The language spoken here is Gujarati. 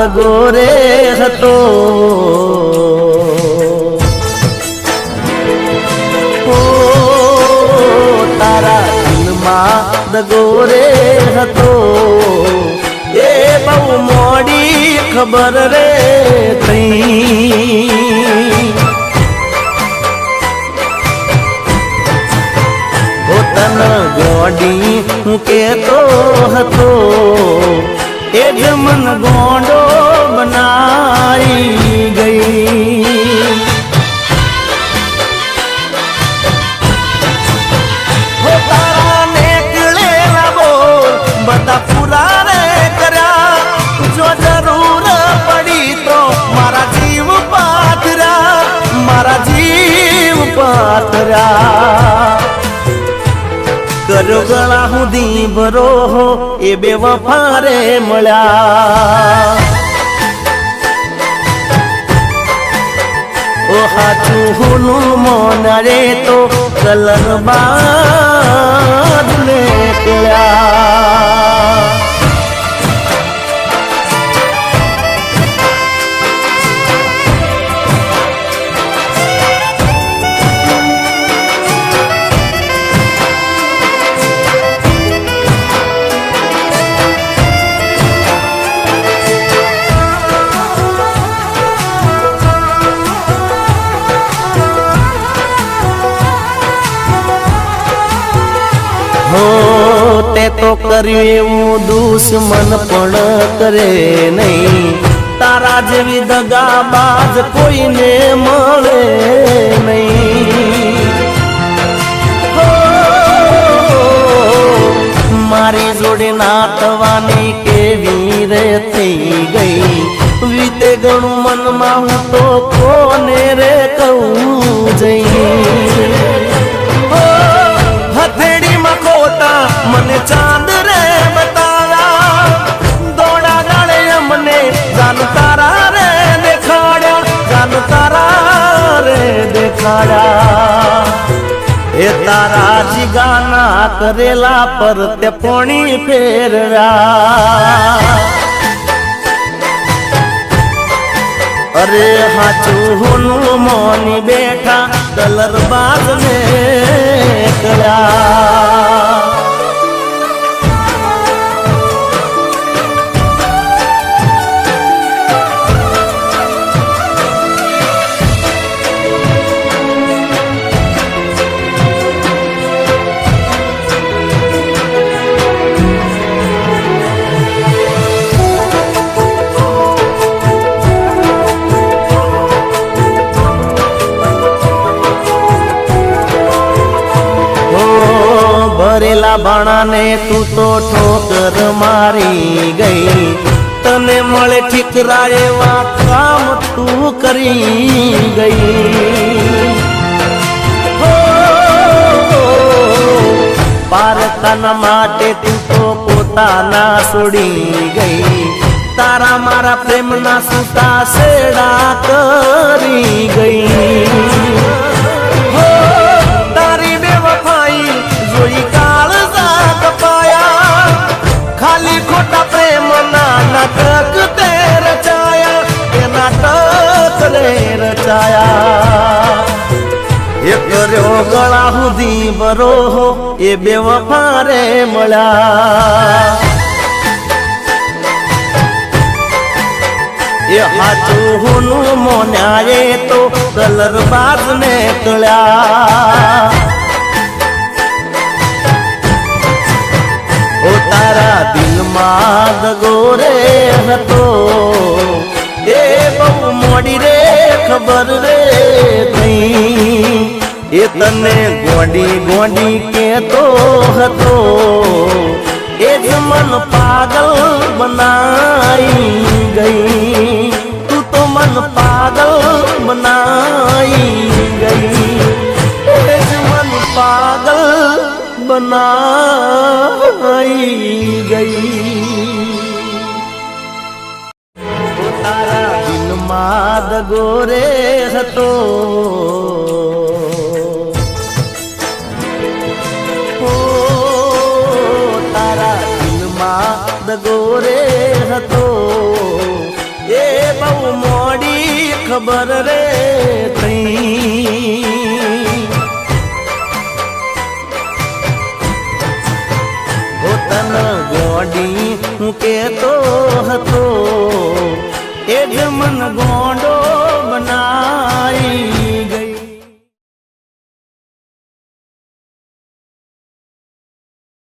દગો રે હતો તારા દિલમાં દગો રે હતો એ બહુ મોડી ખબર રે થઈ તન ગોડી હું કેતો હતો એ જ મન ગોંડો બનાઈ ગઈ હો તારા નીકળેલા બોલ બધા પૂરા રે કર્યા જો જરૂર પડી તો મારા જીવ પાથર્યા કર્યો ગળા સુધી ભરો એ બે વફારે મળ્યા ઓ હાચું હોનું મોનરે તો કલર બાદ નીકળ્યા તે તો કર્યું એવું દુશ્મન પણ કરે નહીં તારા જેવી દગાબાજ કોઈને મળે નહીં મારી જોડે નાતવાની કેવી રે થઈ ગઈ વીતે ઘણું મનમાં હું તો કોને રે કહું જઈ હથેળીમાં ખોટા મને ચાંદ રે બતાવ્યા દોડા ગાળે અમને જાન તારા રે દેખાડ્યા એ તારા જીગાના કરેલા પર તે પોણી ફેરવ્યા અરે હાચું હોનું મોની બેઠા કલર બાજ ને કર્યા ભરેલા બાણાને તું તો ઠોકર મારી ગઈ તને મળે ઠીકરા એવા કામ તું કરી ગઈ પારકાના માટે તું તો પોતાના છોડી ગઈ તારા મારા પ્રેમના સૂતા શેડા કરી ગઈ તારી બેવફાઈ જોઈ કાળજા કપાયા ખાલી ખોટા પ્રેમના નાટક તે રચાયા એ નાટક રે રચાયા એ કર્યો ગળા સુધી બરો એ બેવફા રે મળ્યા એ હાચું હોનું મોન્યા એ તો કલર બાજ ને કળ્યા ઓ તારા દિલમાં દગો રે હતો એ બહુ મોડી રે ખબર રે થઈ એ તને ગોડી ગોડી કેતો હતો એ જ મન પાગલ બનાઈ ગઈ તું તો મન પાગલ બનાઈ ગઈ એ જ મન પાગલ બનાઈ ગઈ તારા દિલમાં દગો રે હતો તારા દિલમાં દગો રે હતો ખબર રે થઈ તન ગોડી હું કેતો હતો એ જ મન ગોંડો